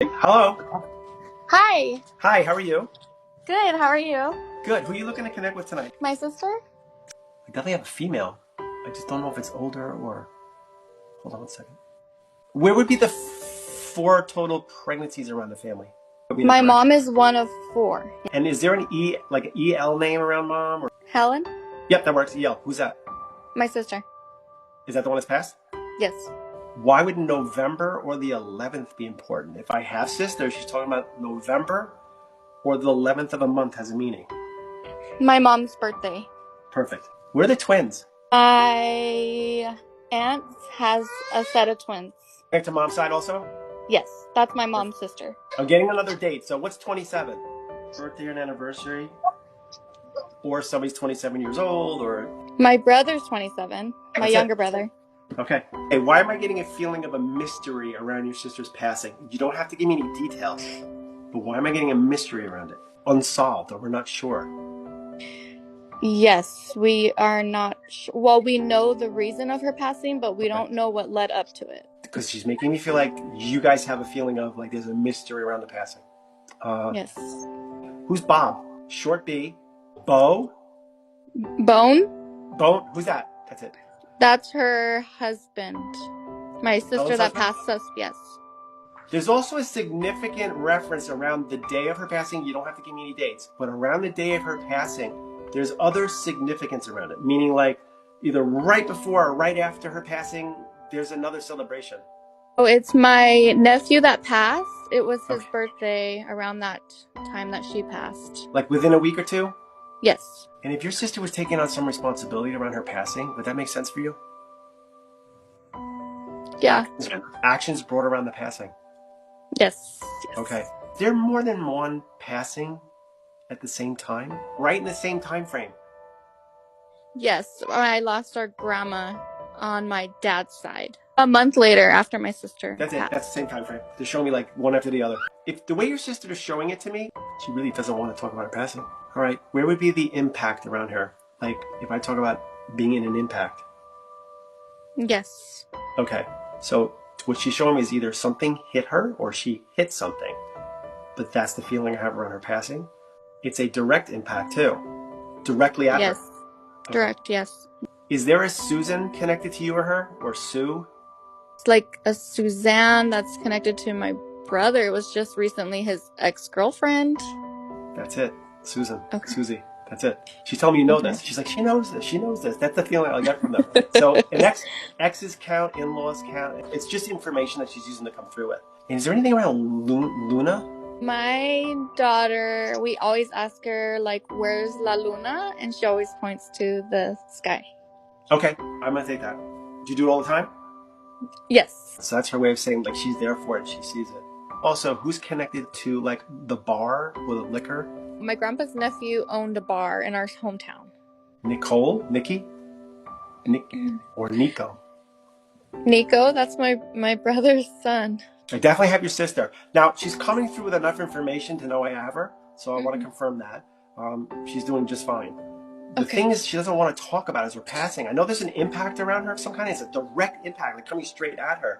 Hello. Hi. Hi, how are you? Good. How are you? Good. Who are you looking to connect with tonight? My sister? I definitely have a female. I just don't know if it's older or... Hold on one second. Where would be the four total pregnancies around the family? Would be the My direction. mom is one of four. And is there an E, like an EL name around mom? Or... Helen? Yep, that works. EL. Who's that? My sister. Is that the one that's passed? Yes. Why would November or the 11th be important? If I have sisters, she's talking about November or the 11th of a month has a meaning. My mom's birthday. Perfect. We're the twins. My aunt has a set of twins. Back to mom's side also? Yes, that's my mom's sister. I'm getting another date. So what's 27? Birthday and anniversary? Or somebody's 27 years old or... My brother's 27. My That's younger it. brother. Okay. Hey, why am I getting a feeling of a mystery around your sister's passing? You don't have to give me any details. But why am I getting a mystery around it? Unsolved, or we're not sure. Yes, we are not well, we know the reason of her passing, but we don't know what led up to it. Because she's making me feel like you guys have a feeling of like there's a mystery around the passing. Yes. Who's Bob? Short B. Bo? Bone? Bo? Who's that? That's it. That's her husband. My sister Bone's that husband? passed us, yes. There's also a significant reference around the day of her passing. You don't have to give me any dates, but around the day of her passing, there's other significance around it. Meaning like either right before or right after her passing, there's another celebration. Oh, it's my nephew that passed. It was his Okay. birthday around that time that she passed. Like within a week or two? Yes. And if your sister was taking on some responsibility around her passing, would that make sense for you? Yeah. Actions brought around the passing. Yes. Okay. Is there more than one passing at the same time? Right in the same time frame? Yes. I lost our grandma on my dad's side a month later after my sister That's it. passed. That's the same time frame. They're showing me like one after the other. If the way your sister is showing it to me, she really doesn't want to talk about her passing. All right. Where would be the impact around her? Like if I talk about being in an impact. Yes. Okay. So what she's showing me is either something hit her or she hit something. But that's the feeling I have around her passing. It's a direct impact too. Directly at her. Yes. Okay. Direct, yes. Is there a Susan connected to you or her? Or Sue? It's like a Suzanne that's connected to my brother. It was just recently his ex-girlfriend. That's it. Susan. Okay. Susie. That's it. She's telling me you know Okay. this. She's like, she knows this. She knows this. That's the feeling I get from them. So an exes count, in-laws count. It's just information that she's using to come through with. And is there anything around Luna? My daughter, we always ask her, like, where's La Luna? And she always points to the sky. Okay, I'm going to take that. Do you do it all the time? Yes. So that's her way of saying, like, she's there for it. She sees it. Also, who's connected to, like, the bar with the liquor? My grandpa's nephew owned a bar in our hometown. Nicole? Nikki? Nick or Nico? Nico, that's my brother's son. I definitely have your sister. Now, she's coming through with enough information to know I have her, so I want to confirm that. She's doing just fine. The thing is, she doesn't want to talk about it as her passing. I know there's an impact around her of some kind. It's a direct impact, like coming straight at her.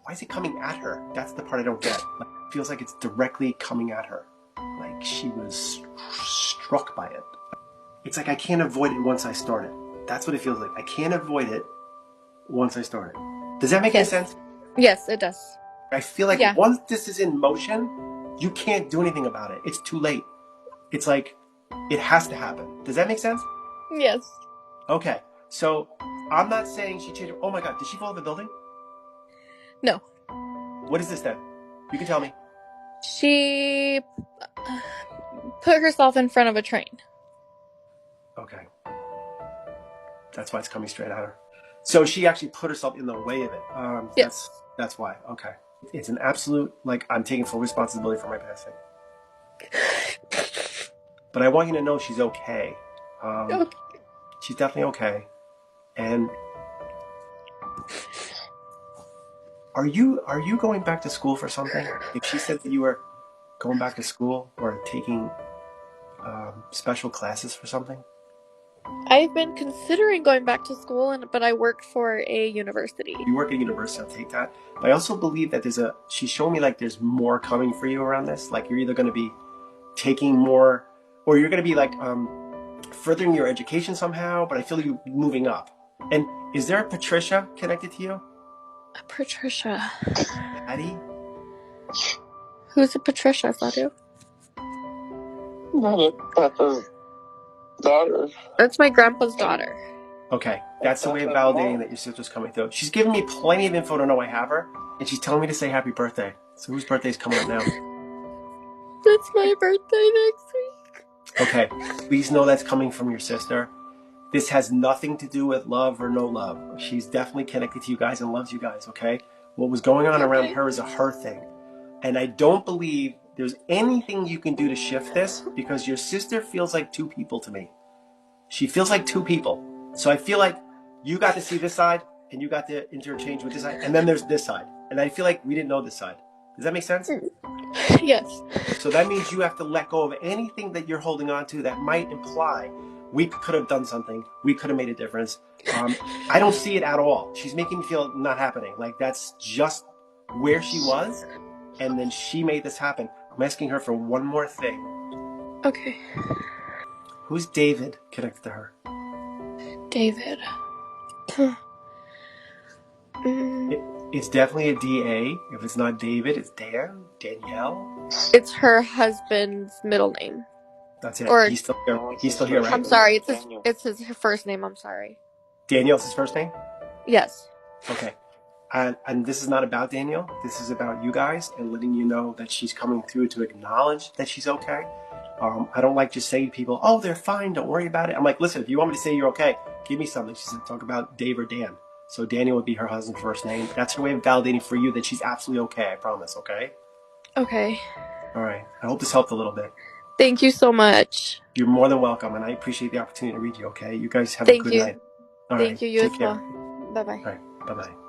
Why is it coming at her? That's the part I don't get. Like, it feels like it's directly coming at her. Like she was struck by it. It's like I can't avoid it once I start it. That's what it feels like. I can't avoid it once I start it. Does that make any sense? Yes, it does. I feel like once this is in motion, you can't do anything about it. It's too late. It's like it has to happen. Does that make sense? Yes. Okay. So I'm not saying she changed. Oh my God, did she fall off the building? No. What is this then? You can tell me. She put herself in front of a train. Okay. That's why it's coming straight at her. So she actually put herself in the way of it. Yes. That's why. Okay. It's an absolute, like, I'm taking full responsibility for my passing. But I want you to know she's okay. Okay. She's definitely okay. And are you going back to school for something? If she said that you were going back to school or taking special classes for something? I've been considering going back to school, but I work for a university. You work at a university, I'll take that. But I also believe that she's showing me like there's more coming for you around this. Like you're either going to be taking more, or you're going to be like furthering your education somehow, but I feel you moving up. And is there a Patricia connected to you? A Patricia? Patty? Who's a Patricia, Sadu? Papa's daughter. That's my grandpa's daughter. Okay, that's the way of validating that your sister's coming through. She's giving me plenty of info to know I have her, and she's telling me to say happy birthday. So whose birthday's coming up now? It's my birthday next week. Okay, please know that's coming from your sister. This has nothing to do with love or no love. She's definitely connected to you guys and loves you guys, okay? What was going on around her is a her thing. And I don't believe there's anything you can do to shift this because your sister feels like two people to me. She feels like two people. So I feel like you got to see this side and you got to interchange with this side. And then there's this side. And I feel like we didn't know this side. Does that make sense? Yes. So that means you have to let go of anything that you're holding on to that might imply we could have done something. We could have made a difference. I don't see it at all. She's making me feel not happening. Like that's just where she was. And then she made this happen. I'm asking her for one more thing. Okay. Who's David connected to her? David. It's definitely a DA. If it's not David, it's Dan, Danielle. It's her husband's middle name. That's it. Or He's still here. He's still here, right? I'm sorry. It's his first name. I'm sorry. Daniel's his first name? Yes. Okay. And this is not about Daniel. This is about you guys and letting you know that she's coming through to acknowledge that she's okay. I don't like just saying to people, oh, they're fine. Don't worry about it. I'm like, listen, if you want me to say you're okay, give me something. She said, talk about Dave or Dan. So Daniel would be her husband's first name. That's her way of validating for you that she's absolutely okay. I promise. Okay. Okay. All right. I hope this helped a little bit. Thank you so much. You're more than welcome. And I appreciate the opportunity to read you. Okay. You guys have a good night. All Thank right. you. You Take as care. well. Bye-bye. All right. Bye-bye.